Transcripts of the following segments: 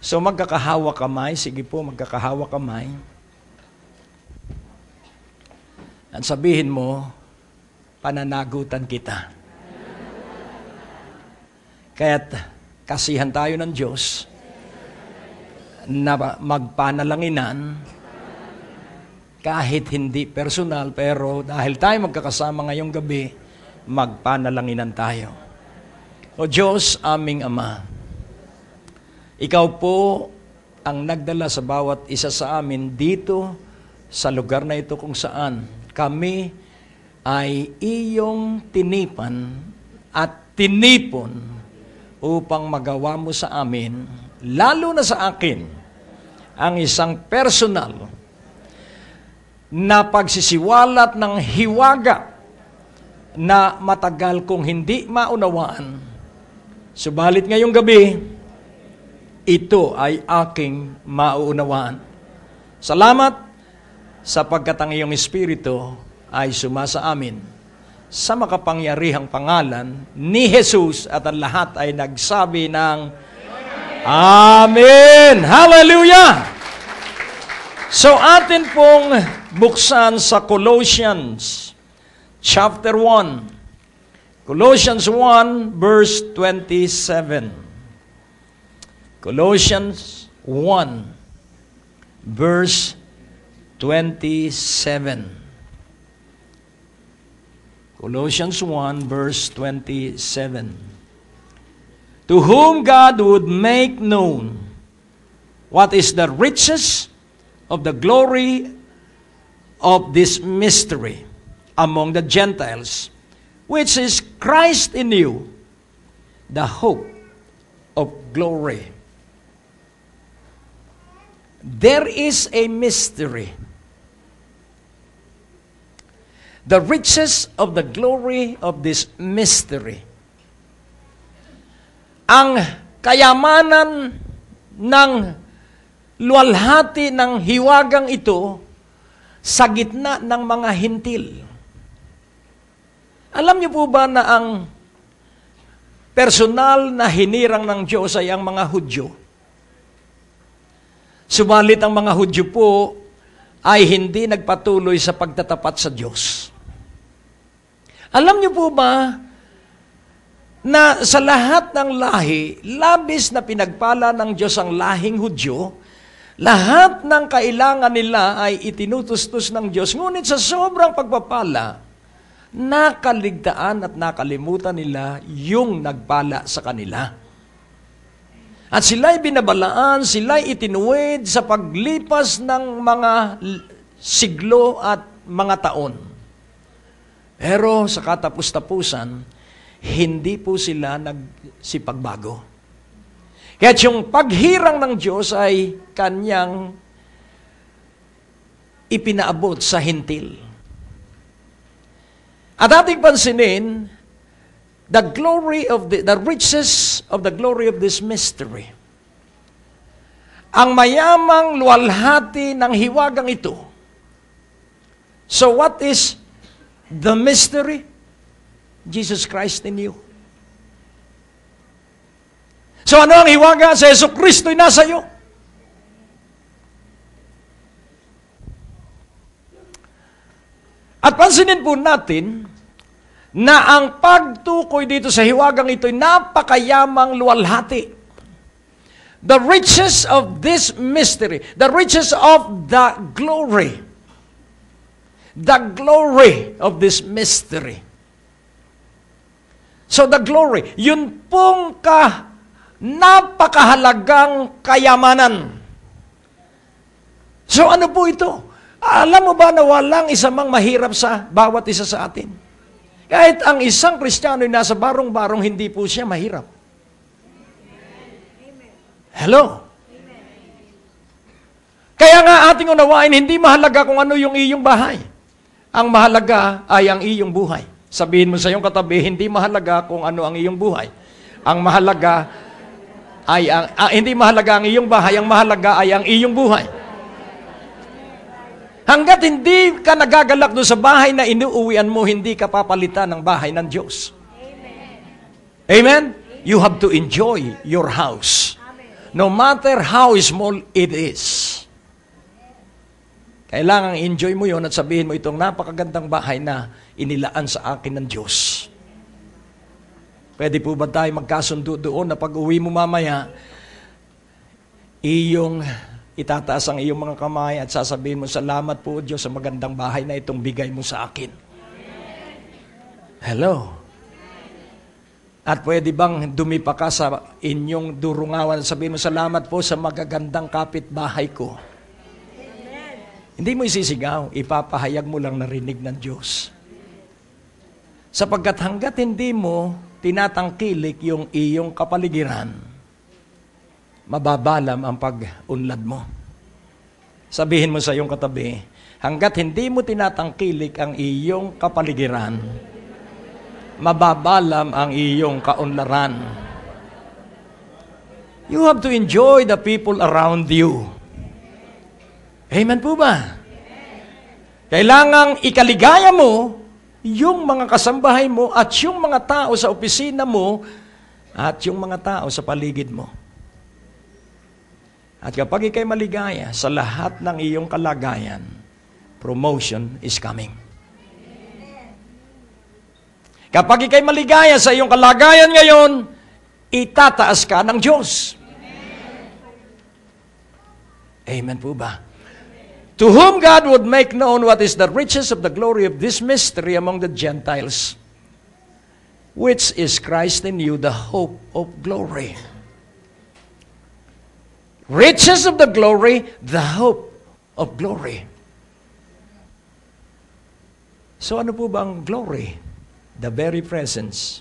So magkakahawa kamay, sige po, magkakahawa kamay. At sabihin mo, pananagutan kita. Kaya't kasihan tayo ng Diyos na magpanalanginan kahit hindi personal, pero dahil tayo magkakasama ngayong gabi, magpanalanginan tayo. O Diyos, aming Ama, Ikaw po ang nagdala sa bawat isa sa amin dito sa lugar na ito kung saan kami ay iyong tinipan at tinipon upang magawa mo sa amin, lalo na sa akin, ang isang personal na pagsisiwalat ng hiwaga na matagal kong hindi maunawaan. Subalit ngayong gabi, ito ay aking mauunawaan. Salamat sapagkat ang iyong Espiritu ay sumasa amin sa makapangyarihang pangalan ni Jesus at ang lahat ay nagsabi ng Amen! Hallelujah! So atin pong buksan sa Colossians chapter 1. Colossians 1 verse 27. Colossians 1 verse 27. Colossians 1 verse 27. To whom God would make known what is the riches of the glory of this mystery among the Gentiles, which is Christ in you, the hope of glory. There is a mystery. The riches of the glory of this mystery. Ang kayamanan ng luwalhati ng hiwagang ito sa gitna ng mga hintil. Alam niyo po ba na ang personal na hinirang ng Diyos ay ang mga Hudyo? Subalit ang mga Hudyo po ay hindi nagpatuloy sa pagtatapat sa Diyos. Alam niyo po ba na sa lahat ng lahi, labis na pinagpala ng Diyos ang lahing Hudyo, lahat ng kailangan nila ay itinutustos ng Diyos, ngunit sa sobrang pagpapala, nakaligtaan at nakalimutan nila yung nagpala sa kanila. At sila'y binabalaan, sila'y itinuwid sa paglipas ng mga siglo at mga taon. Pero sa katapus-tapusan, hindi po sila nagsipagbago. Kaya yung paghirang ng Diyos ay kanyang ipinaabot sa hintil. At ating pansinin, the riches of the glory of this mystery. Ang mayamang luwalhati ng hiwagang ito. So what is the mystery? Jesus Christ in you. So ano ang hiwaga? Sa Yesu Kristo'y nasa iyo. At pansinin po natin na ang pagtukoy dito sa hiwagang ito'y napakayamang luwalhati. The riches of this mystery, the riches of the glory of this mystery. So the glory, yun pong napakahalagang kayamanan. So ano po ito? Alam mo ba na walang isa mang mahirap sa bawat isa sa atin? Kahit ang isang Kristiyano ay nasa barong-barong, hindi po siya mahirap. Hello? Kaya nga ating unawain, hindi mahalaga kung ano yung iyong bahay. Ang mahalaga ay ang iyong buhay. Sabihin mo sa iyong katabi, hindi mahalaga kung ano ang iyong buhay. Ang mahalaga ay hindi mahalaga ang iyong bahay, ang mahalaga ay ang iyong buhay. Hanggat hindi ka nagagalak doon sa bahay na inuuwian mo, hindi ka papalitan ng bahay ng Diyos. Amen? Amen? You have to enjoy your house. No matter how small it is. Kailangang enjoy mo yon at sabihin mo itong napakagandang bahay na inilaan sa akin ng Diyos. Pwede po ba tayo magkasundo doon na pag-uwi mo mamaya, iyong itataas ang iyong mga kamay at sasabihin mo, salamat po Diyos sa magandang bahay na itong bigay mo sa akin. Hello? At pwede bang dumipa ka sa inyong durungawan at sabihin mo, salamat po sa magagandang kapitbahay ko. Hindi mo isisigaw, ipapahayag mo lang narinig ng Diyos. Sapagkat hanggat hindi mo tinatangkilik yung iyong kapaligiran, mababalam ang pag-unlad mo. Sabihin mo sa iyong katabi, hanggat hindi mo tinatangkilik ang iyong kapaligiran, mababalam ang iyong kaunlaran. You have to enjoy the people around you. Amen po ba? Kailangang ikaligaya mo yung mga kasambahay mo at yung mga tao sa opisina mo at yung mga tao sa paligid mo. At kapag ikay maligaya sa lahat ng iyong kalagayan, promotion is coming. Kapag ikay maligaya sa iyong kalagayan ngayon, itataas ka ng Diyos. Amen po ba? To whom God would make known what is the riches of the glory of this mystery among the Gentiles, which is Christ in you, the hope of glory. Riches of the glory, the hope of glory. So ano po ba ang glory? The very presence,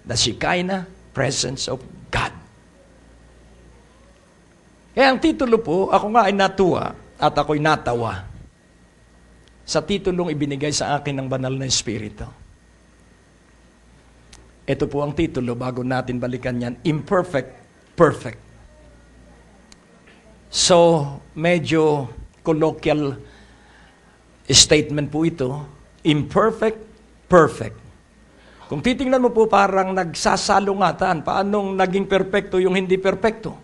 the Shekinah presence of God. Kaya ang titulo po, ako nga ay natuwa at ako'y natawa sa titulong ibinigay sa akin ng banal na Espiritu. Ito po ang titulo bago natin balikan yan, Imperfect, Perfect. So, medyo colloquial statement po ito, imperfect, perfect. Kung titingnan mo po parang nagsasalungatan, paanong naging perfecto yung hindi perfecto?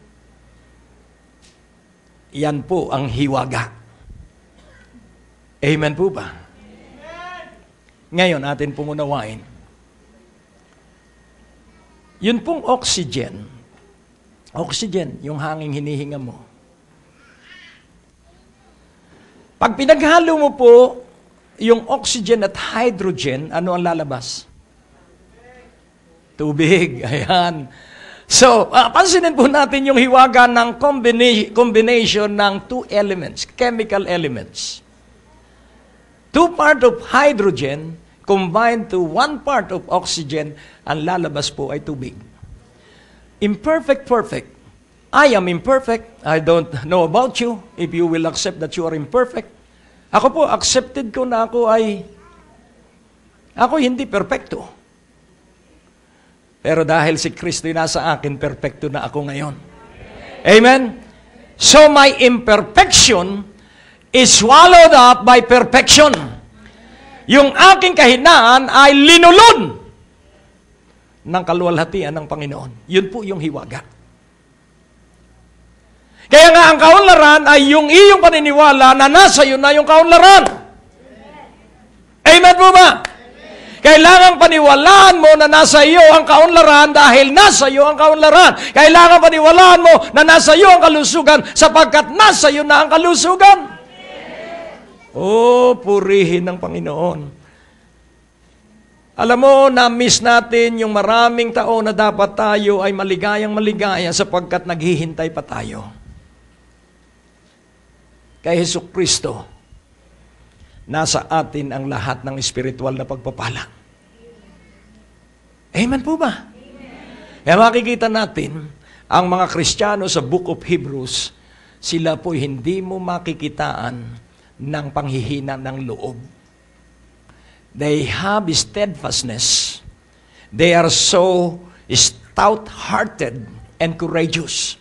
Yan po ang hiwaga. Amen po ba? Amen. Ngayon, atin pong unawain. Yun pong oxygen, yung hanging hinihinga mo. Pag pinaghalo mo po yung oxygen at hydrogen, ano ang lalabas? Tubig. Ayan. So, pansinin po natin yung hiwaga ng combination ng two elements, chemical elements. 2 part of hydrogen combined to 1 part of oxygen, ang lalabas po ay tubig. Imperfect, perfect. I am imperfect. I don't know about you. If you will accept that you are imperfect. Ako po, accepted ko na ako hindi perfecto. Pero dahil si Kristo ay nasa akin, perfecto na ako ngayon. Amen? So my imperfection is swallowed up by perfection. Yung aking kahinaan ay linulun ng kaluwalhatian ng Panginoon. Yun po yung hiwaga. Kaya nga ang kaunlaran ay yung iyong paniniwala na nasa iyo na yung kaunlaran. Amen po ba? Kailangan paniwalaan mo na nasa iyo ang kaunlaran dahil nasa iyo ang kaunlaran. Kailangan paniwalaan mo na nasa iyo ang kalusugan sapagkat nasa iyo na ang kalusugan. Oh, purihin ng Panginoon. Alam mo, na-miss natin yung maraming taon na dapat tayo ay maligayang maligaya sapagkat naghihintay pa tayo. Kay Jesucristo, nasa atin ang lahat ng espiritual na pagpapala. Amen po ba? Amen. Kaya makikita natin, ang mga Kristiyano sa Book of Hebrews, sila po hindi mo makikitaan ng panghihina ng loob. They have steadfastness. They are so stout-hearted and courageous.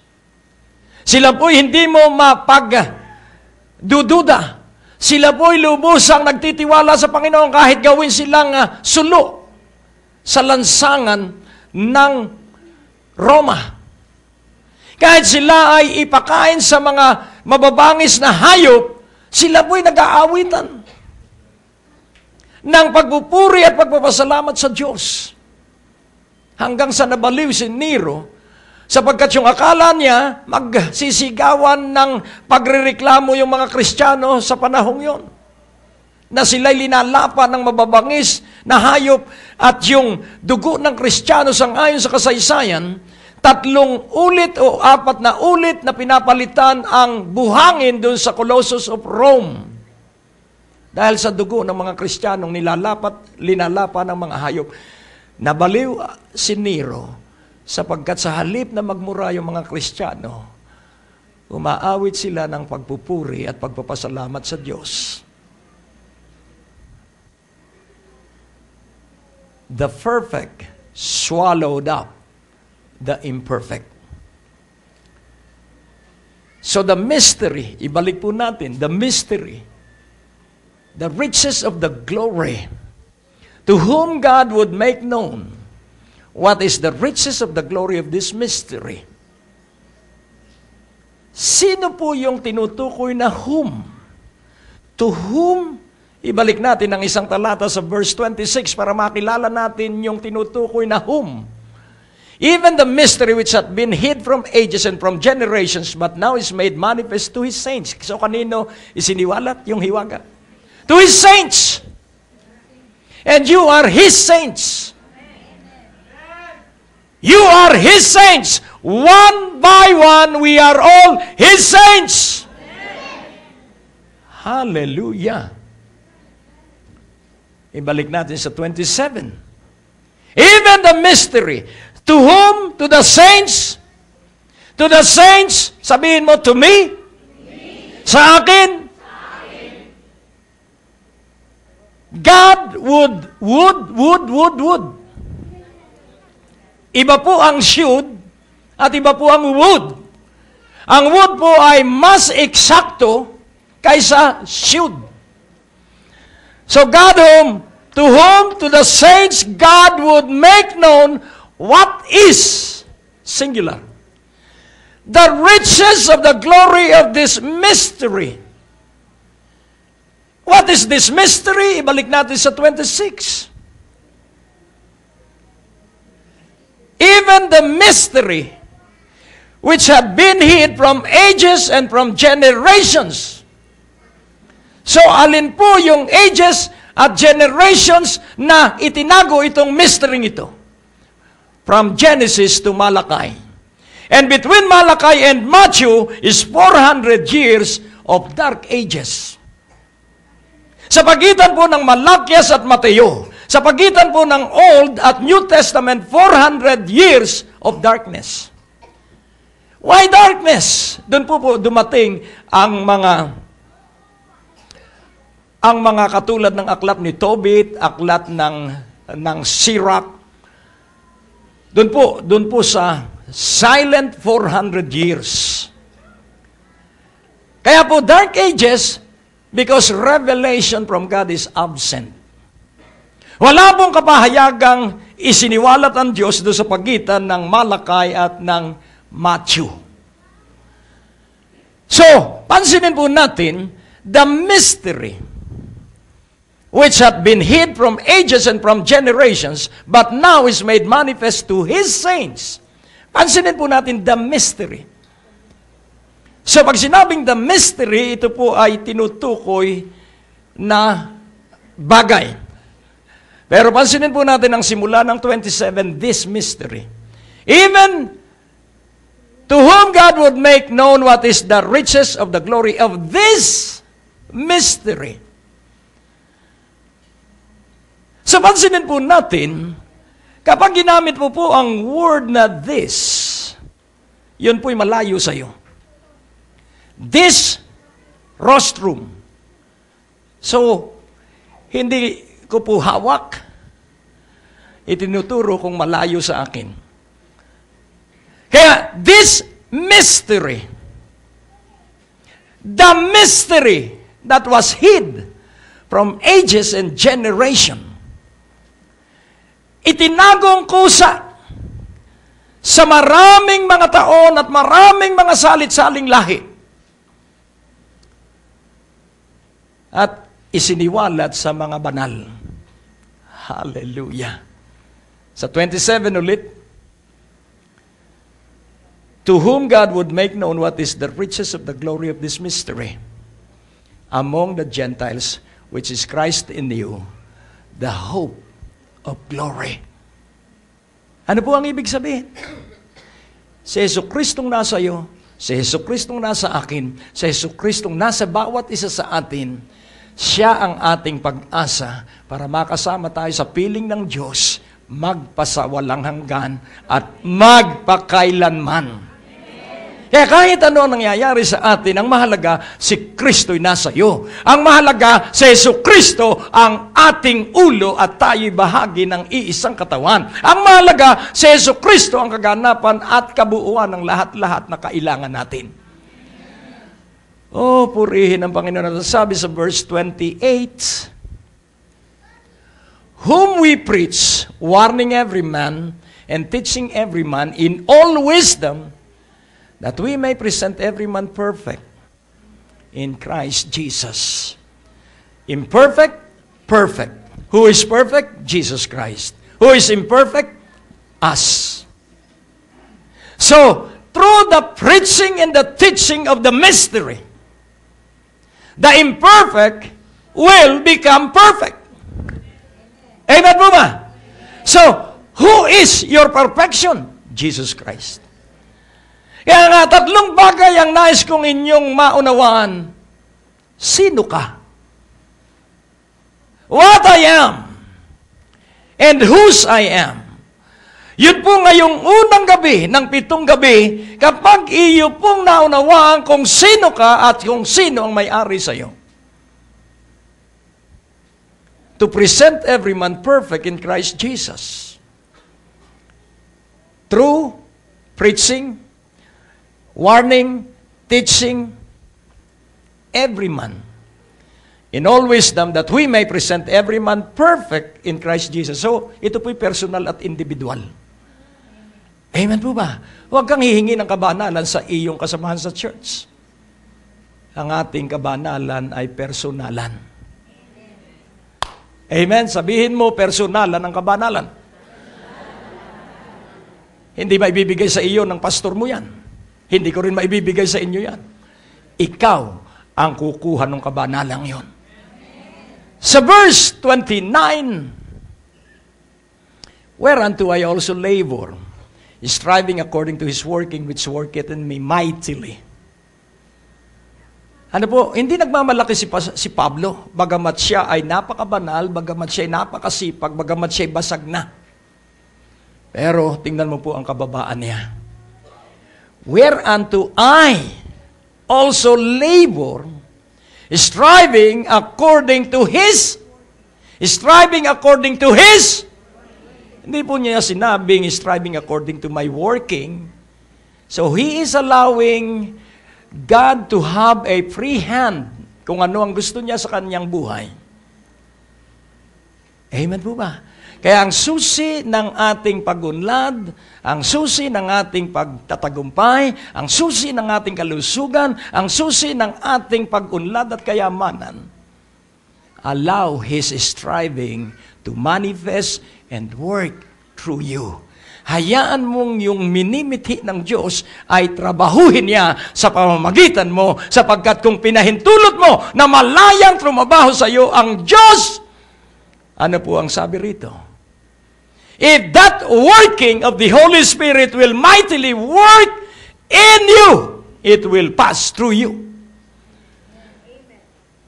Sila po hindi mo mapagdududa. Sila po'y lubusang nagtitiwala sa Panginoon kahit gawin silang sulo sa lansangan ng Roma. Kahit sila ay ipakain sa mga mababangis na hayop, sila po'y nag-aawitan ng pagpupuri at pagpapasalamat sa Diyos. Hanggang sa nabaliw si Nero, sapagkat yung akala niya, magsisigawan ng pagrereklamo yung mga Kristiyano sa panahong yon, na sila'y linalapan ng mababangis na hayop at yung dugo ng Kristiyano sangayon sa kasaysayan, 3 ulit o 4 na ulit na pinapalitan ang buhangin doon sa Colossus of Rome. Dahil sa dugo ng mga Kristiyanong linalapan ng mga hayop. Nabaliw si Nero sapagkat sa halip na magmura yung mga Kristiyano, umaawit sila ng pagpupuri at pagpapasalamat sa Diyos. The perfect swallowed up the imperfect. So the mystery, ibalik po natin, the mystery, the riches of the glory, to whom God would make known what is the riches of the glory of this mystery. Sino po yung tinutukoy na whom? To whom? Ibalik natin ang isang talata sa verse 26 para makilala natin yung tinutukoy na whom. Even the mystery which had been hid from ages and from generations, but now is made manifest to His saints. So kanino isiniwalat yung hiwaga? To His saints! And you are His saints. You are His saints. One by one, we are all His saints. Hallelujah. Ibalik natin sa 27. Even the mystery. To whom? To the saints. To the saints. Sabihin mo, to me. Sa akin. God would. Iba po ang should at iba po ang would. Ang would po ay mas eksakto kaysa should. So God to whom, to the saints, God would make known what is, singular, the riches of the glory of this mystery. What is this mystery? Ibalik natin sa 26. Even the mystery which had been hid from ages and from generations. So, alin po yung ages at generations na itinago itong mystery ito? From Genesis to Malachi. And between Malachi and Matthew is 400 years of dark ages. Sa pagitan po ng Malakias at Mateo, sa pagitan po ng Old at New Testament, 400 years of darkness. Why darkness? Doon po dumating ang mga katulad ng aklat ni Tobit, aklat ng Sirach. Doon po sa silent 400 years. Kaya po dark ages because revelation from God is absent. Wala pong kapahayagang isiniwalat ang Diyos doon sa pagitan ng Malachi at ng Matthew. So, pansinin po natin, the mystery which had been hid from ages and from generations, but now is made manifest to His saints. Pansinin po natin the mystery. So pag sinabing the mystery, ito po ay tinutukoy na bagay. Pero pansinin po natin ang simula ng 27, this mystery. Even to whom God would make known what is the riches of the glory of this mystery. So pansinin po natin, kapag ginamit po ang word na this, yun po'y malayo sa iyo. This rostrum. So, hindi ko po hawak. Itinuturo kong malayo sa akin. Kaya, this mystery, the mystery that was hid from ages and generation, itinagong kusa sa maraming mga taon at maraming mga salit-saling lahi. At isiniwalat sa mga banal. Hallelujah. Sa 27 ulit, to whom God would make known what is the riches of the glory of this mystery among the Gentiles, which is Christ in you, the hope of glory. Ano po ang ibig sabihin? Si Jesucristong nasa iyo, si Jesucristong nasa akin, si Jesucristong nasa bawat isa sa atin, siya ang ating pag-asa para makasama tayo sa piling ng Diyos, magpasawalang hanggan at magpakailanman. Kaya kahit ano ang nangyayari sa atin, ang mahalaga, si Kristo'y nasa iyo. Ang mahalaga, si Jesucristo ang ating ulo at tayo'y bahagi ng iisang katawan. Ang mahalaga, si Jesucristo ang kaganapan at kabuuan ng lahat-lahat na kailangan natin. Oh, purihin ang Panginoon. Sabi sa verse 28, whom we preach, warning every man and teaching every man in all wisdom, that we may present every man perfect in Christ Jesus. Imperfect, perfect. Who is perfect? Jesus Christ. Who is imperfect? Us. So, through the preaching and the teaching of the mystery, the imperfect will become perfect. Amen po ba? So, who is your perfection? Jesus Christ. Kaya nga, tatlong bagay ang nais kong inyong maunawaan. Sino ka? What I am and whose I am. Yun po ngayong unang gabi ng 7 gabi, kapag iyo pong naunawaan kung sino ka at kung sino ang may-ari sa iyo. To present every man perfect in Christ Jesus. Through preaching, warning, teaching, every man, in all wisdom, that we may present every man perfect in Christ Jesus. So, ito po'y personal at individual. Amen po ba? Huwag kang hihingi ng kabanalan sa iyong kasamahan sa church. Ang ating kabanalan ay personalan. Amen? Sabihin mo, personalan ang kabanalan. Hindi maibibigay sa iyo ng pastor mo yan. Hindi ko rin maibibigay sa inyo yan. Ikaw ang kukuha ng kabanalang yon. Sa verse 29, whereunto I also labor, striving according to His working, which worketh in me mightily. Ano po, hindi nagmamalaki si Pablo, bagamat siya ay napakabanal, bagamat siya ay napakasipag, bagamat siya ay basag na. Pero, tingnan mo po ang kababaan niya. Whereunto I also labor, striving according to His, hindi po niya sinabing striving according to my working. So He is allowing God to have a free hand kung ano ang gusto niya sa kanyang buhay. Amen po ba? Kaya ang susi ng ating pagunlad, ang susi ng ating pagtatagumpay, ang susi ng ating kalusugan, ang susi ng ating pagunlad at kayamanan, allow His striving to manifest and work through you. Hayaan mong yung minimithi ng Diyos ay trabahuhin niya sa pamamagitan mo, sapagkat kung pinahintulot mo na malayang trumabaho sa iyo ang Diyos, ano po ang sabi rito? If that working of the Holy Spirit will mightily work in you, it will pass through you.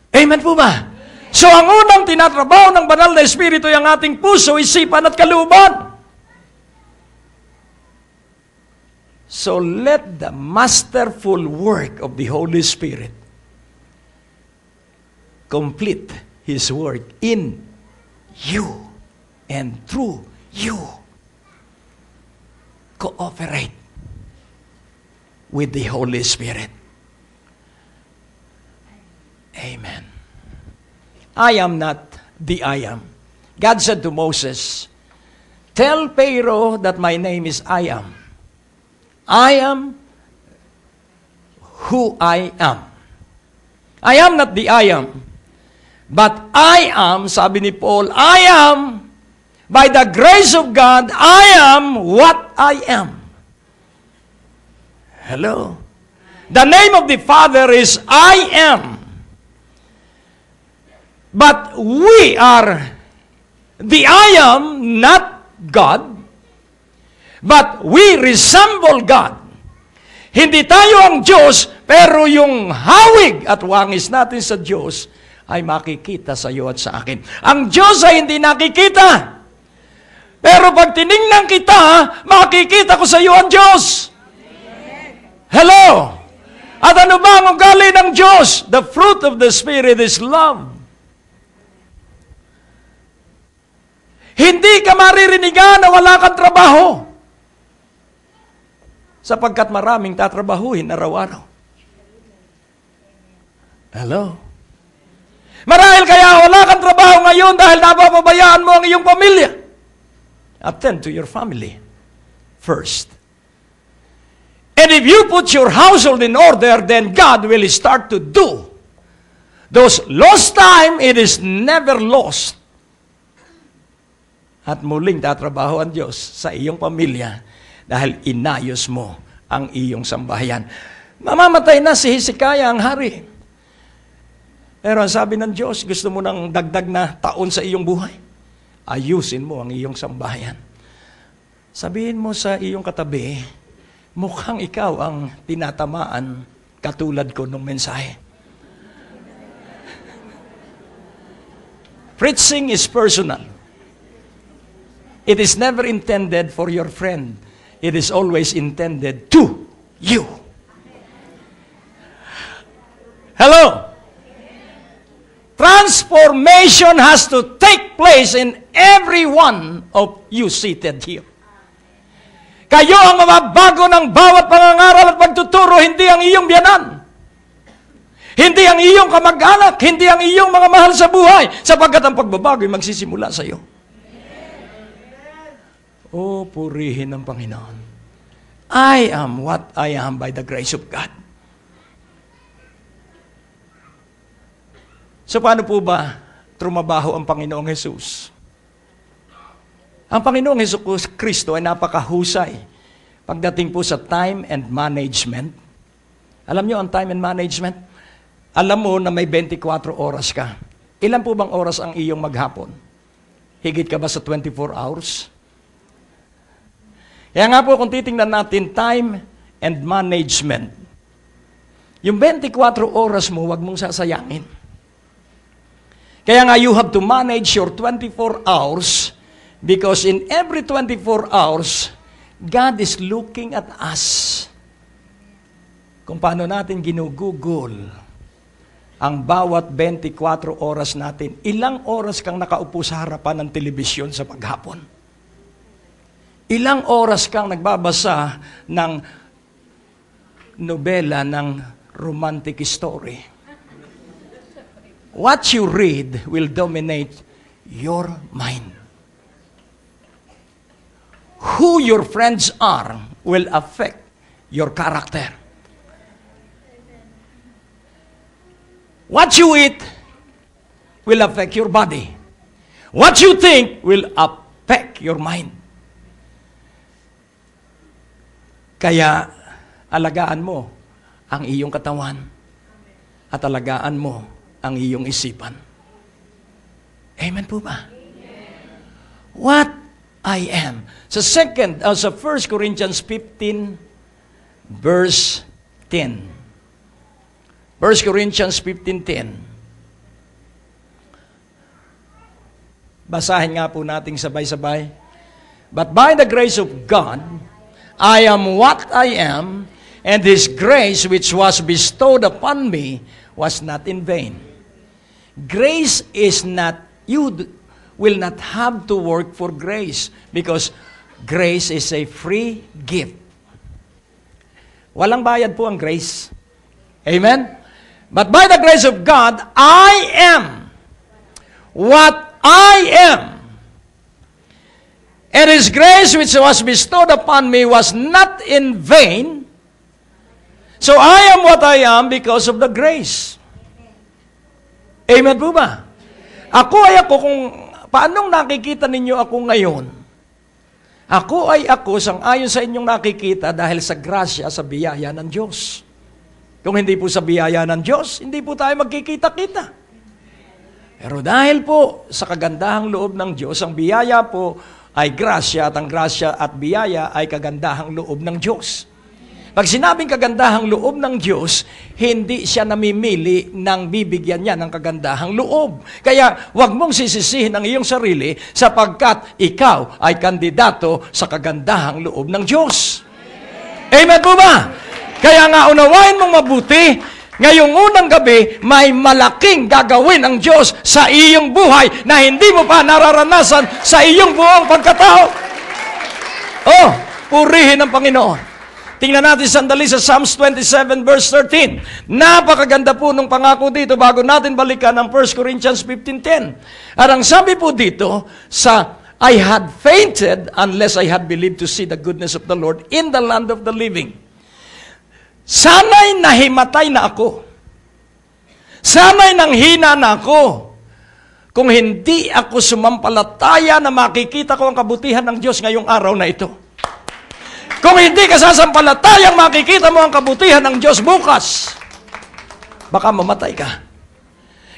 Amen po ba? So ang unang tinatrabaho ng banal na Espiritu ay ang ating puso, isipan at kalooban. So let the masterful work of the Holy Spirit complete His work in you and through you. Cooperate with the Holy Spirit. Amen. I am not the I am. God said to Moses, tell Pharaoh that my name is I am. I am who I am. I am not the I am, but I am, sabi ni Paul, I am, by the grace of God, I am what I am. Hello? The name of the Father is I am. But we are the I am, not God, but we resemble God. Hindi tayo ang Diyos, pero yung hawig at wangis natin sa Diyos ay makikita sa iyo at sa akin. Ang Diyos ay hindi nakikita. Pero pag tiningnan kita, makikita ko sa iyo ang Diyos. Hello? At ano ba ang ugali ng Diyos? The fruit of the Spirit is love. Hindi ka maririnigan na wala kang trabaho. Sapagkat maraming tatrabahuhin araw-araw. Hello? Marahil kaya wala kang trabaho ngayon dahil napapabayaan mo ang iyong pamilya. Attend to your family first. And if you put your household in order, then God will start to do. Those lost time, it is never lost. At muling tatrabaho ang Diyos sa iyong pamilya dahil inayos mo ang iyong sambahayan. Mamamatay na si Hezekiah ang hari. Pero ang sabi ng Diyos, gusto mo ng dagdag na taon sa iyong buhay? Ayusin mo ang iyong sambahayan. Sabihin mo sa iyong katabi, mukhang ikaw ang tinatamaan katulad ko nung mensahe. Preaching is personal. It is never intended for your friend. It is always intended to you. Hello? Transformation has to take place in every one of you seated here. Kayo ang mababago ng bawat pangangaral at pagtuturo, hindi ang iyong biyanan. Hindi ang iyong kamag-anak, hindi ang iyong mga mahal sa buhay, sapagkat ang pagbabago ay magsisimula sa iyo. Oh, purihin ng Panginoon. I am what I am by the grace of God. So paano po ba trumabaho ang Panginoong Jesus? Ang Panginoong Jesus Kristo ay napakahusay pagdating po sa time and management. Alam niyo ang time and management? Alam mo na may 24 oras ka. Ilan po bang oras ang iyong maghapon? Higit ka ba sa 24 hours? Kaya nga po kung titingnan natin time and management, yung 24 oras mo, wag mong sasayangin. Kaya nga you have to manage your 24 hours because in every 24 hours, God is looking at us. Kung paano natin ginugugol ang bawat 24 oras natin. Ilang oras kang nakaupo sa harapan ng telebisyon sa paghapon? Ilang oras kang nagbabasa ng nobela ng romantic story? What you read will dominate your mind. Who your friends are will affect your character. What you eat will affect your body. What you think will affect your mind. Kaya, alagaan mo ang iyong katawan at alagaan mo ang iyong isipan. Amen po ba? What I am. Sa 1 Corinthians 15, verse 10. 1 Corinthians 15:10. Basahin nga po nating sabay-sabay. But by the grace of God, I am what I am, and His grace which was bestowed upon me was not in vain. Grace is not, you will not have to work for grace because grace is a free gift. Walang bayad po ang grace. Amen? But by the grace of God, I am what I am. And His grace which was bestowed upon me was not in vain. So I am what I am because of the grace. Amen po ba? Ako ay ako kung paanong nakikita ninyo ako ngayon. Ako ay ako sang-ayon sa inyong nakikita dahil sa grasya, sa biyaya ng Diyos. Kung hindi po sa biyaya ng Diyos, hindi po tayo magkikita-kita. Pero dahil po sa kagandahang loob ng Diyos, ang biyaya po ay grasya at ang grasya at biyaya ay kagandahang loob ng Diyos. Pag sinabing kagandahang loob ng Diyos, hindi siya namimili ng bibigyan niya ng kagandahang loob. Kaya huwag mong sisisihin ang iyong sarili sapagkat ikaw ay kandidato sa kagandahang loob ng Diyos. Amen po ba? Kaya nga unawain mong mabuti, ngayong unang gabi, may malaking gagawin ang Diyos sa iyong buhay na hindi mo pa nararanasan sa iyong buong pagkatao. Oh, purihin ang Panginoon. Tingnan natin sandali sa Psalms 27 verse 13. Napakaganda po nung pangako dito bago natin balikan ang 1 Corinthians 15:10. At ang sabi po dito sa I had fainted unless I had believed to see the goodness of the Lord in the land of the living. Sana'y nahimatay na ako. Sana'y nanghina na ako. Kung hindi ako sumampalataya na makikita ko ang kabutihan ng Diyos ngayong araw na ito. Kung hindi ka sasampalatayang makikita mo ang kabutihan ng Diyos bukas, baka mamatay ka.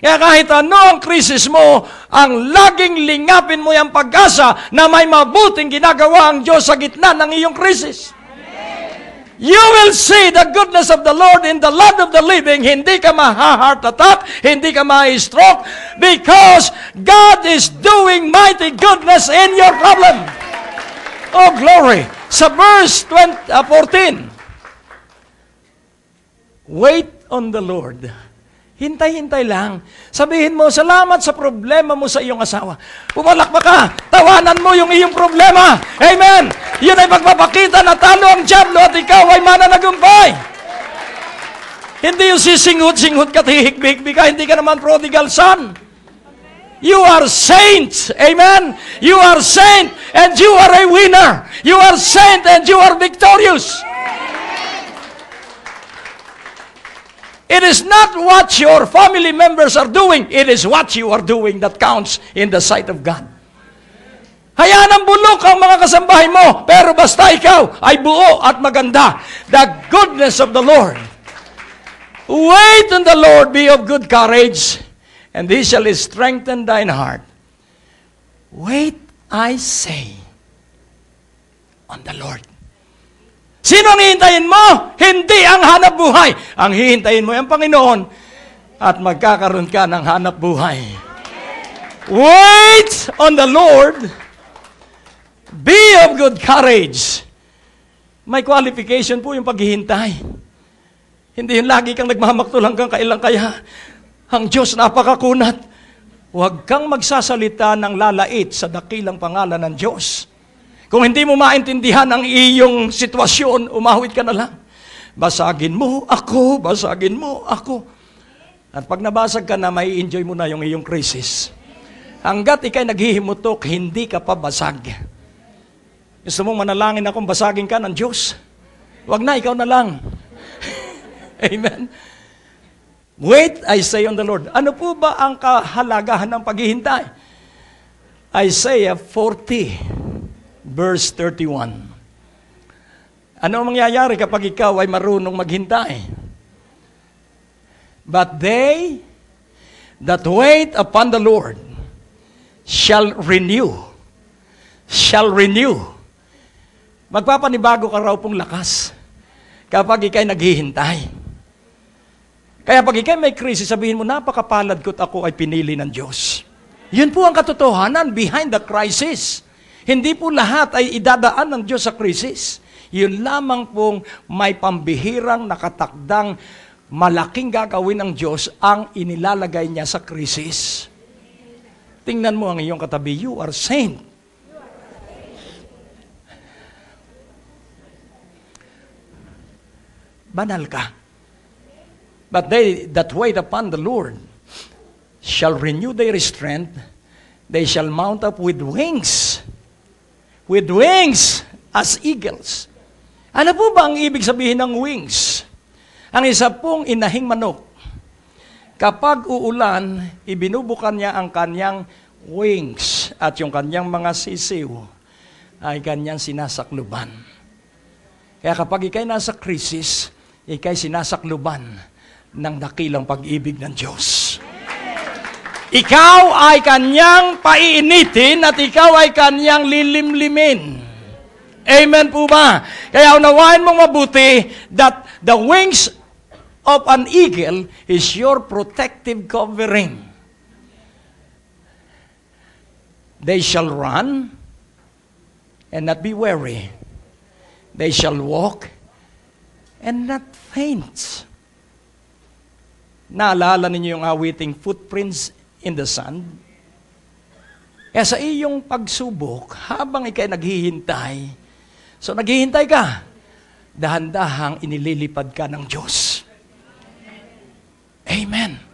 Kaya kahit ano ang krisis mo, ang laging lingapin mo yung pag-asa na may mabuting ginagawa ang Diyos sa gitna ng iyong krisis. You will see the goodness of the Lord in the land of the living. Hindi ka ma-heart attack, hindi ka ma-stroke, because God is doing mighty goodness in your problem. Oh, glory! Sa verse 14, wait on the Lord. Hintay-hintay lang. Sabihin mo, salamat sa problema mo sa iyong asawa. Pumalakpak ka. Tawanan mo yung iyong problema. Amen. Yun ay magpapakita na talo ang dyablo at ikaw ay mananagumpay. Hindi yung sisinghot-singhot ka, tihik-big ka. Hindi ka naman prodigal son. You are saint. Amen. You are saint and you are a winner. You are saint and you are victorious. It is not what your family members are doing. It is what you are doing that counts in the sight of God. Hayaan ang bulok ang mga kasambahay mo, pero basta ikaw ay buo at maganda. The goodness of the Lord. Wait on the Lord, be of good courage, and He shall strengthen thine heart. Wait, I say, on the Lord. Sino ang hihintayin mo? Hindi ang hanap buhay. Ang hihintayin mo ang Panginoon at magkakaroon ka ng hanap buhay. Wait on the Lord. Be of good courage. May qualification po yung paghihintay. Hindi yung lagi kang nagmamaktol hanggang kailan kaya. Ang Diyos napakakunat. Huwag kang magsasalita ng lalait sa dakilang pangalan ng Diyos. Kung hindi mo maintindihan ang iyong sitwasyon, umahawit ka na lang. Basagin mo ako, basagin mo ako. At pag nabasag ka na, may enjoy mo na yung iyong crisis. Hanggat ikay naghihimutok, hindi ka pa basag. Gusto mong manalangin akong basagin ka ng Diyos? Huwag na, ikaw na lang. Amen. Wait, I say on the Lord. Ano po ba ang kahalagahan ng paghihintay? Isaiah 40. Verse 31. Ano ang mangyayari kapag ikaw ay marunong maghintay? But they that wait upon the Lord shall renew. Shall renew. Magpapanibago ka raw pong lakas kapag ikay naghihintay. Kaya pag ikay may krisis, sabihin mo, napakapalad ko't ako ay pinili ng Diyos. Yun po ang katotohanan behind the crisis. Hindi po lahat ay idadaan ng Diyos sa krisis. Yun lamang pong may pambihirang nakatakdang malaking gagawin ng Diyos ang inilalagay niya sa krisis. Tingnan mo ang iyong katabi, you are saint. Banal ka. But they that wait upon the Lord shall renew their strength. They shall mount up with wings. with wings as eagles. Ano po ba ang ibig sabihin ng wings? Ang isa pong inahing manok, kapag uulan, ibinubukan niya ang kanyang wings at yung kanyang mga sisiw ay kanyang sinasakluban. Kaya kapag ikay nasa krisis, ikay sinasakluban ng dakilang pag-ibig ng Diyos. Ikaw ay kanyang paiinitin at ikaw ay kanyang lilimlimin. Amen po ba? Kaya unawain mong mabuti that the wings of an eagle is your protective covering. They shall run and not be weary. They shall walk and not faint. Naalala ninyo yung awiting footprints in the sand? Kaya sa iyong pagsubok, habang ikay naghihintay, so naghihintay ka, dahan-dahang inililipad ka ng Diyos. Amen.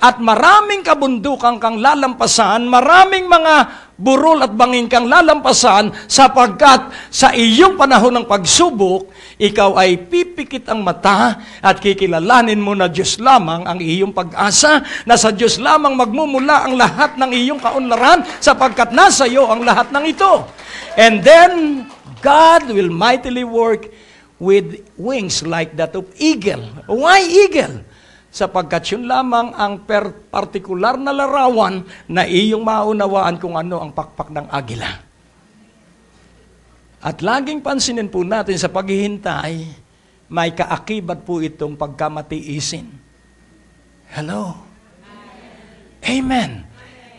At maraming kabundukan kang lalampasan, maraming mga burol at bangin kang lalampasan, sapagkat sa iyong panahon ng pagsubok, ikaw ay pipikit ang mata at kikilalanin mo na Diyos lamang ang iyong pag-asa, na sa Diyos lamang magmumula ang lahat ng iyong kaunlaran, sapagkat nasa iyo ang lahat ng ito. And then, God will mightily work with wings like that of eagle. Why eagle? Sapagkat yun lamang ang partikular na larawan na iyong maunawaan kung ano ang pakpak ng agila. At laging pansinin po natin sa paghihintay, may kaakibat po itong pagkamatiisin. Hello? Amen.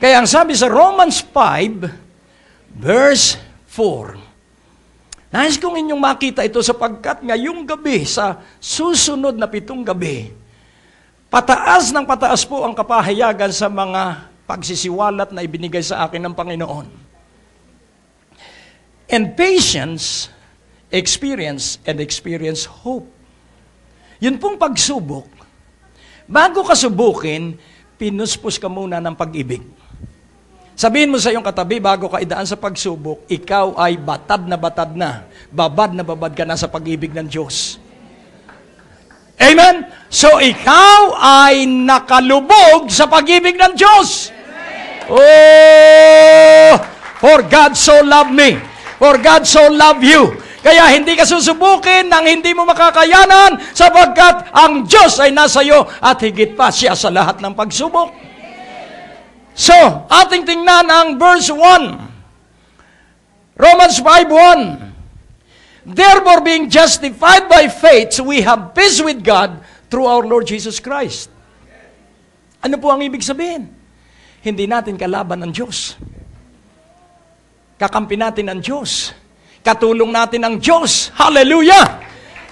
Kaya ang sabi sa Romans 5, verse 4, nais kong inyong makita ito sapagkat ngayong gabi, sa susunod na 7 gabi, pataas ng pataas po ang kapahayagan sa mga pagsisiwalat na ibinigay sa akin ng Panginoon. And patience, experience hope. Yun pong pagsubok. Bago ka subukin, pinuspos ka muna ng pag-ibig. Sabihin mo sa iyong katabi, bago ka idaan sa pagsubok, ikaw ay batad na babad ka na sa pag-ibig ng Diyos. Amen? So, ikaw ay nakalubog sa pag-ibig ng Diyos. Oh, for God so loved me. For God so loved you. Kaya hindi ka susubukin ng hindi mo makakayanan sapagkat ang Diyos ay nasa iyo at higit pa siya sa lahat ng pagsubok. So, ating tingnan ang verse 1. Romans 5:1. Therefore, being justified by faith, we have peace with God through our Lord Jesus Christ. Ano po ang ibig sabihin? Hindi natin kalaban ang Diyos. Kakampi natin ang Diyos. Katulong natin ang Diyos. Hallelujah!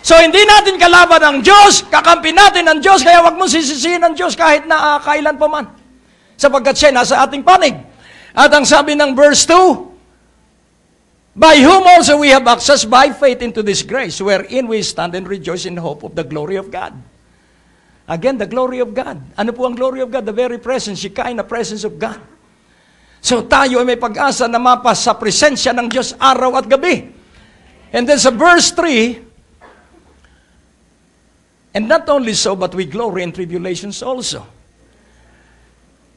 So, hindi natin kalaban ang Diyos, kakampi natin ang Diyos, kaya wag mong sisisihin ang Diyos kahit na kailan pa man. Sapagkat siya nasa ating panig. At ang sabi ng verse 2, by whom also we have access by faith into this grace, wherein we stand and rejoice in hope of the glory of God. Again, the glory of God. Ano po ang glory of God? The very presence, Shekinah presence of God. So tayo ay may pag-asa na mapas sa presensya ng Diyos araw at gabi. And then sa verse 3, and not only so, but we glory in tribulations also.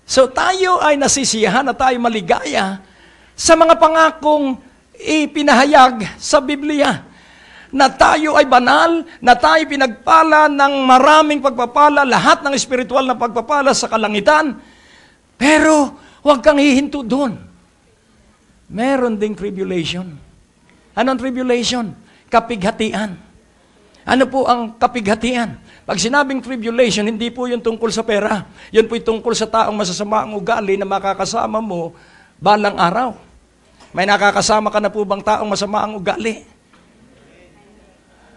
So tayo ay nasisiyahan na tayo maligaya sa mga pangakong ipinahayag sa Biblia, na tayo ay banal, na tayo pinagpala ng maraming pagpapala, lahat ng espiritual na pagpapala sa kalangitan. Pero huwag kang hihinto doon. Meron ding tribulation. Anong tribulation? Kapighatian. Ano po ang kapighatian? Pag sinabing tribulation, hindi po yun tungkol sa pera. Yun po yung tungkol sa taong masasama ang ugali na makakasama mo balang araw. May nakakasama ka na po bang taong masama ang ugali?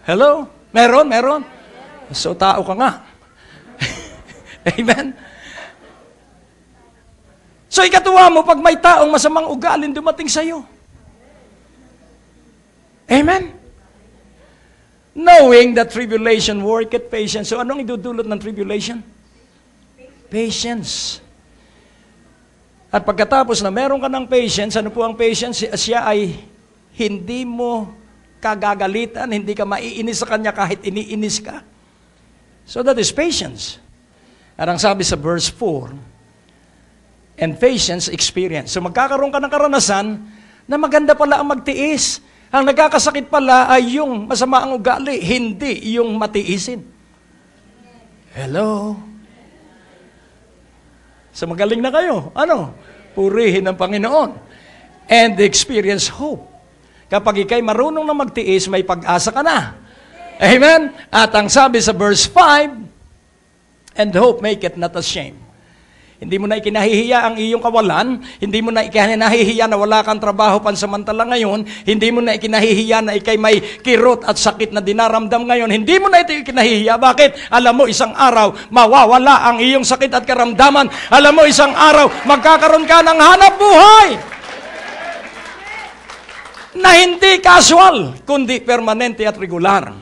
Hello? Meron? So, tao ka nga. Amen? So, ikatuwa mo, pag may taong masamang ugalin dumating sa'yo. Amen? Knowing that tribulation worketh patience. So, anong idudulot ng tribulation? Patience. At pagkatapos na meron ka ng patience, ano po ang patience? Siya ay hindi mo kagagalitan, hindi ka maiinis sa Kanya kahit iniinis ka. So that is patience. At ang sabi sa verse 4, and patience experience. So magkakaroon ka ng karanasan na maganda pala ang magtiis. Ang nagkakasakit pala ay yung masama ang ugali, hindi yung matiisin. Hello? So magaling na kayo. Ano? Purihin ang Panginoon. And experience hope. Kapag ikay marunong na magtiis, may pag-asa ka na. Amen? At ang sabi sa verse 5, and hope make it not ashamed. Hindi mo na ikinahihiya ang iyong kawalan, hindi mo na ikinahihiya na wala kang trabaho pansamantala ngayon, hindi mo na ikinahihiya na ikay may kirot at sakit na dinaramdam ngayon, hindi mo na ito ikinahihiya. Bakit? Alam mo, isang araw, mawawala ang iyong sakit at karamdaman. Alam mo, isang araw, magkakaroon ka ng hanap buhay na hindi casual, kundi permanente at regular.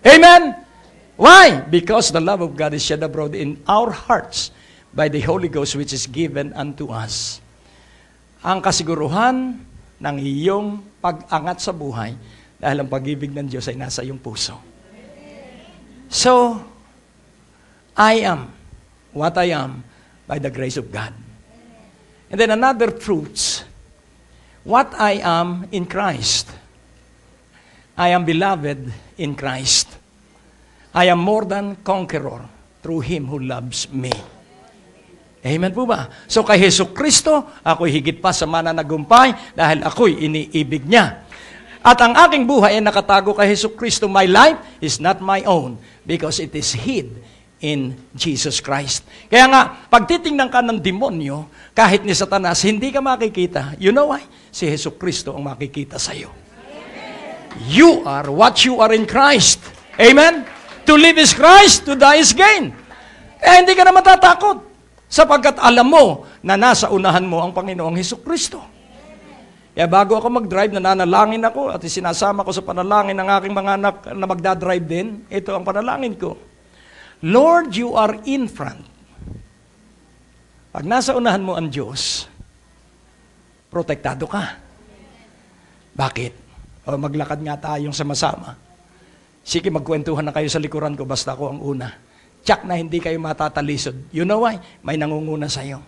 Amen? Why? Because the love of God is shed abroad in our hearts by the Holy Ghost which is given unto us. Ang kasiguruhan ng iyong pag-angat sa buhay dahil ang pag-ibig ng Diyos ay nasa iyong puso. So, I am what I am by the grace of God. And then another fruits, what I am in Christ. I am beloved in Christ. I am more than conqueror through Him who loves me. Amen po ba? So kay Jesucristo, ako'y higit pa sa mananagumpay dahil ako'y iniibig niya. At ang aking buhay ay nakatago kay Jesucristo. My life is not my own because it is hid in Jesus Christ. Kaya nga, pag titingnan ka ng demonyo, kahit ni Satanas, hindi ka makikita. You know why? Si Jesucristo ang makikita sa iyo. You are what you are in Christ. Amen? To live is Christ, to die is gain. Eh, hindi ka na matatakot. Sapagkat alam mo na nasa unahan mo ang Panginoong Hesukristo. Kaya bago ako mag-drive, nananalangin ako at sinasama ko sa panalangin ng aking mga anak na magdadrive din. Ito ang panalangin ko. Lord, you are in front. Pag nasa unahan mo ang Diyos, protektado ka. Bakit? O maglakad nga tayong sama-sama. Sige, magkwentuhan na kayo sa likuran ko, basta ako ang una. Tsak na hindi kayo matatalisod. You know why? May nangunguna sa iyo.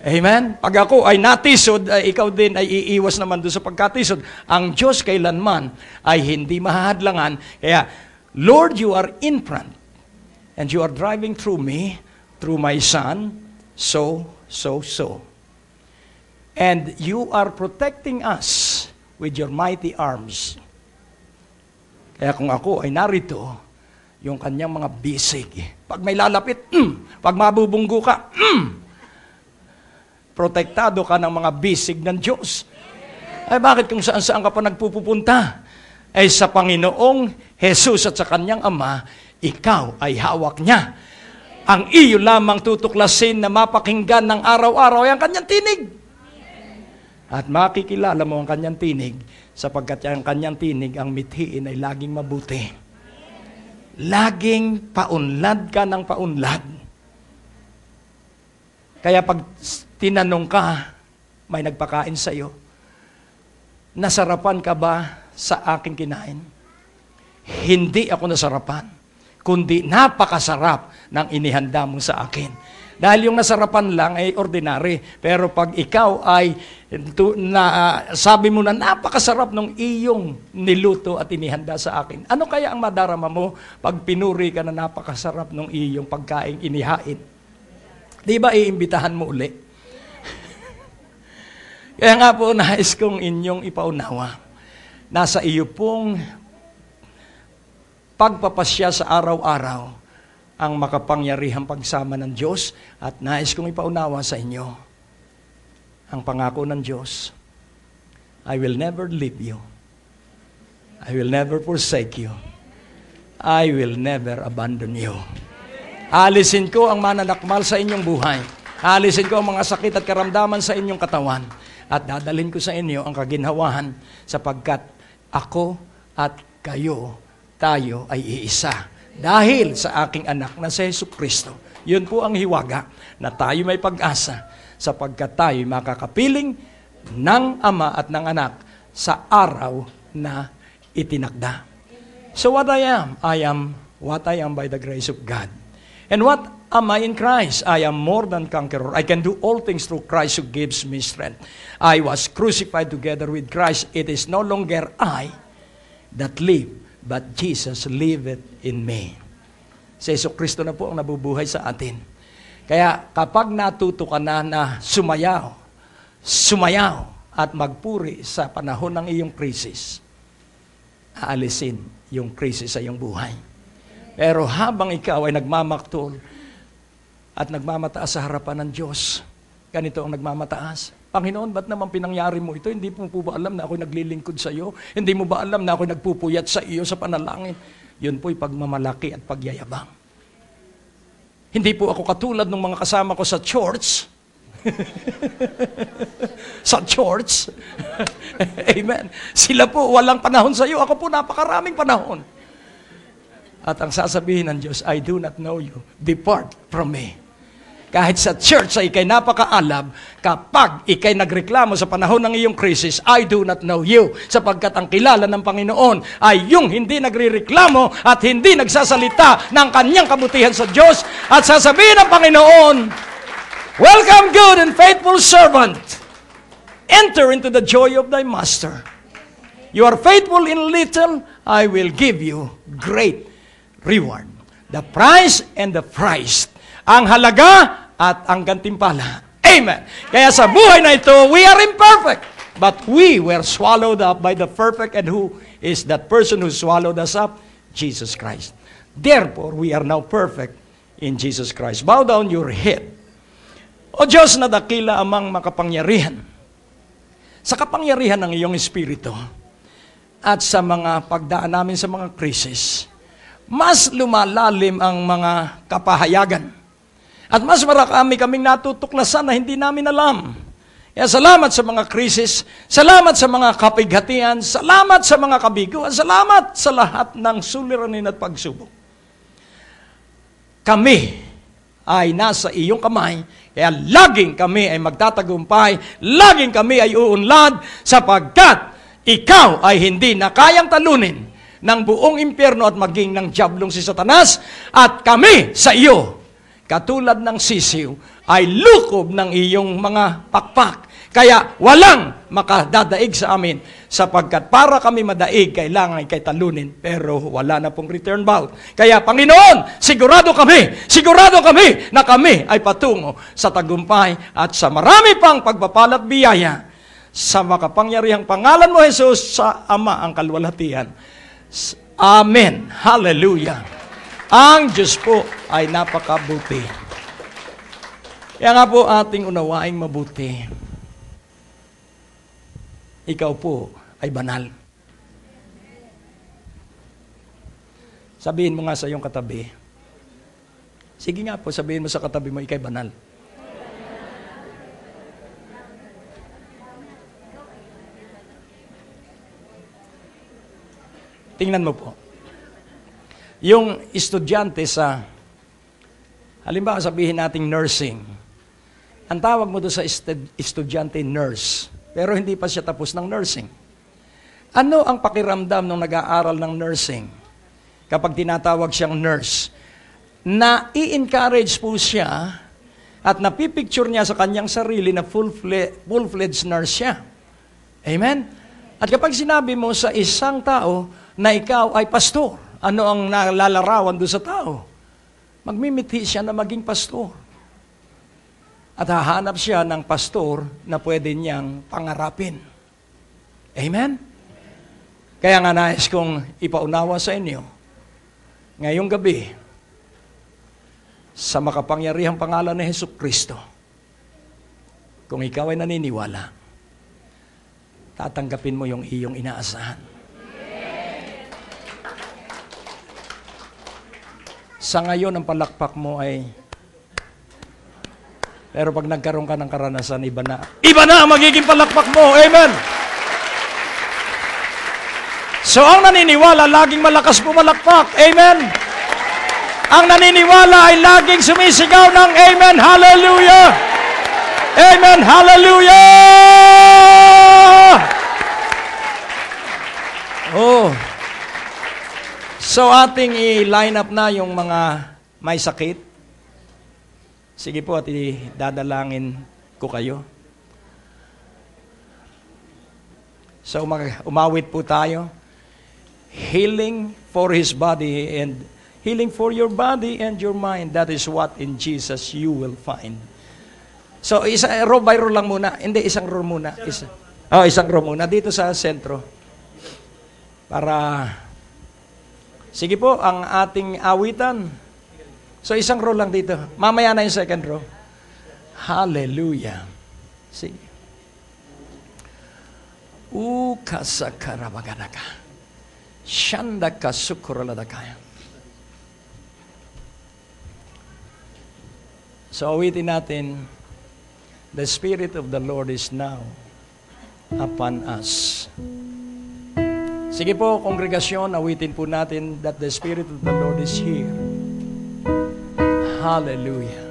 Amen? Pag ako ay natisod, ikaw din ay iiwas naman doon sa pagkatisod. Ang Diyos kailanman ay hindi mahahadlangan. Kaya, Lord, you are in front. And you are driving through me, through my son, so. And you are protecting us with your mighty arms. Kaya kung ako ay narito, yung kanyang mga bisig. Pag may lalapit, pag mabubunggo ka, protektado ka ng mga bisig ng Diyos. Ay bakit kung saan-saan ka pa nagpupunta? Ay sa Panginoong Jesus at sa kanyang Ama, ikaw ay hawak niya. Ang iyo lamang tutuklasin na mapakinggan ng araw-araw ay ang kanyang tinig. At makikilala mo ang kanyang tinig sapagkat ang kanyang tinig, ang mithiin ay laging mabuti. Laging paunlad ka ng paunlad. Kaya pag tinanong ka, may nagpakain sa iyo, nasarapan ka ba sa aking kinain? Hindi ako nasarapan, kundi napakasarap ng inihanda mo sa akin. Dahil yung nasarapan lang ay ordinary. Pero pag ikaw ay sabi mo na napakasarap ng iyong niluto at inihanda sa akin, ano kaya ang madarama mo pag pinuri ka na napakasarap ng iyong pagkain inihain? Di ba iimbitahan mo uli? Kaya nga po nais kong inyong ipaunawa. Nasa iyo pong pagpapasya sa araw-araw ang makapangyarihang pagsama ng Diyos at nais kong ipaunawa sa inyo ang pangako ng Diyos. I will never leave you. I will never forsake you. I will never abandon you. Alisin ko ang mananakmal sa inyong buhay. Alisin ko ang mga sakit at karamdaman sa inyong katawan. At dadalhin ko sa inyo ang kaginhawahan sapagkat ako at kayo, tayo ay iisa. Dahil sa aking anak na si Jesucristo. Yun po ang hiwaga na tayo may pag-asa sapagkat tayo makakapiling ng Ama at ng Anak sa araw na itinakda. So what I am what I am by the grace of God. And what am I in Christ? I am more than conqueror. I can do all things through Christ who gives me strength. I was crucified together with Christ. It is no longer I that live, but Jesus liveth in me. Si Jesucristo na po ang nabubuhay sa atin. Kaya kapag natuto ka na sumayaw at magpuri sa panahon ng iyong krisis, aalisin yung krisis sa iyong buhay. Pero habang ikaw ay nagmamaktol at nagmamataas sa harapan ng Diyos, ganito ang nagmamataas. Panginoon, ba't naman pinangyari mo ito? Hindi mo po ba alam na ako'y naglilingkod sa iyo? Hindi mo ba alam na ako'y nagpupuyat sa iyo sa panalangin? Yun po'y pagmamalaki at pagyayabang. Hindi po ako katulad ng mga kasama ko sa church. Sa church. Amen. Sila po walang panahon sa iyo. Ako po napakaraming panahon. At ang sasabihin ng Diyos, I do not know you. Depart from me. Kahit sa church ay ikay napakaalab, kapag ikay nagreklamo sa panahon ng iyong krisis, I do not know you. Sapagkat ang kilala ng Panginoon ay yung hindi nagrireklamo at hindi nagsasalita ng kanyang kabutihan sa Diyos. At sasabihin ng Panginoon, welcome, good and faithful servant. Enter into the joy of thy master. You are faithful in little, I will give you great reward. The price and the price. Ang halaga at ang gantimpala. Amen. Kaya sa buhay na ito, we are imperfect. But we were swallowed up by the perfect. And who is that person who swallowed us up? Jesus Christ. Therefore, we are now perfect in Jesus Christ. Bow down your head. O Diyos na dakila amang makapangyarihan. Sa kapangyarihan ng iyong Espiritu at sa mga pagdaan namin sa mga krisis, mas lumalalim ang mga kapahayagan. At mas marami kaming natutuklasan na hindi namin alam. Kaya salamat sa mga krisis, salamat sa mga kapighatian, salamat sa mga kabiguan, salamat sa lahat ng suliranin at pagsubok. Kami ay nasa iyong kamay, kaya laging kami ay magtatagumpay, laging kami ay uunlad, sapagkat ikaw ay hindi na kayang talunin ng buong impyerno at maging ng diablong si Satanas, at kami sa iyo, katulad ng sisiw, ay lukob ng iyong mga pakpak. Kaya walang makadadaig sa amin, sapagkat para kami madaig, kailangan kay talunin, pero wala na pong return bout. Kaya Panginoon, sigurado kami na kami ay patungo sa tagumpay at sa marami pang pagpapalat biyaya sa makapangyarihang pangalan mo, Jesus, sa Ama ang kalwalhatian. Amen. Hallelujah. Ang Diyos po ay napakabuti. Kaya nga po ating unawaing mabuti. Ikaw po ay banal. Sabihin mo nga sa iyong katabi. Sige nga po, sabihin mo sa katabi mo, ikay banal. Tingnan mo po. Yung estudyante sa, halimbawa sabihin nating nursing, ang tawag mo doon sa estudyante nurse, pero hindi pa siya tapos ng nursing. Ano ang pakiramdam nung nag-aaral ng nursing? Kapag tinatawag siyang nurse, na i-encourage po siya at napipicture niya sa kanyang sarili na full-fledged nurse siya. Amen? At kapag sinabi mo sa isang tao na ikaw ay pastor, ano ang nalalarawan doon sa tao? Magmimithi siya na maging pastor. At hahanap siya ng pastor na pwede niyang pangarapin. Amen? Kaya nga nais kong ipaunawa sa inyo, ngayong gabi, sa makapangyarihang pangalan ni Jesucristo, kung ikaw ay naniniwala, tatanggapin mo yung iyong inaasahan. Sa ngayon, ang palakpak mo ay, pero pag nagkaroon ka ng karanasan, iba na ang magiging palakpak mo. Amen! So, ang naniniwala, laging malakas pumalakpak. Amen! Ang naniniwala ay laging sumisigaw ng Amen! Hallelujah! Amen! Hallelujah! Oh. So ating i-line up na yung mga may sakit. Sige po at idadalangin ko kayo. So umawit po tayo. Healing for His body and healing for your body and your mind. That is what in Jesus you will find. So row by row lang muna. Hindi, isang row muna. Isang row muna. Dito sa sentro. Para, sige po, ang ating awitan. So, isang row lang dito. Mamaya na yung second row. Hallelujah. Sige. Kasakarabaganaka. Shandaka sukuroladakaya. So, awitin natin, the Spirit of the Lord is now upon us. Sige po, kongregasyon, awitin po natin that the Spirit of the Lord is here. Hallelujah.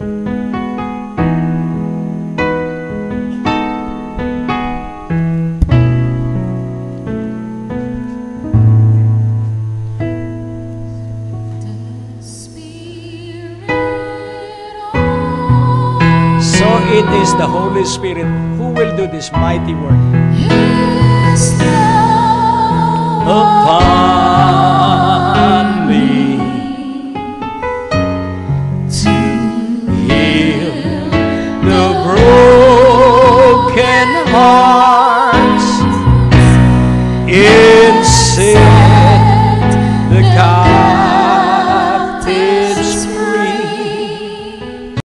So it is the Holy Spirit who will do this mighty work. Upon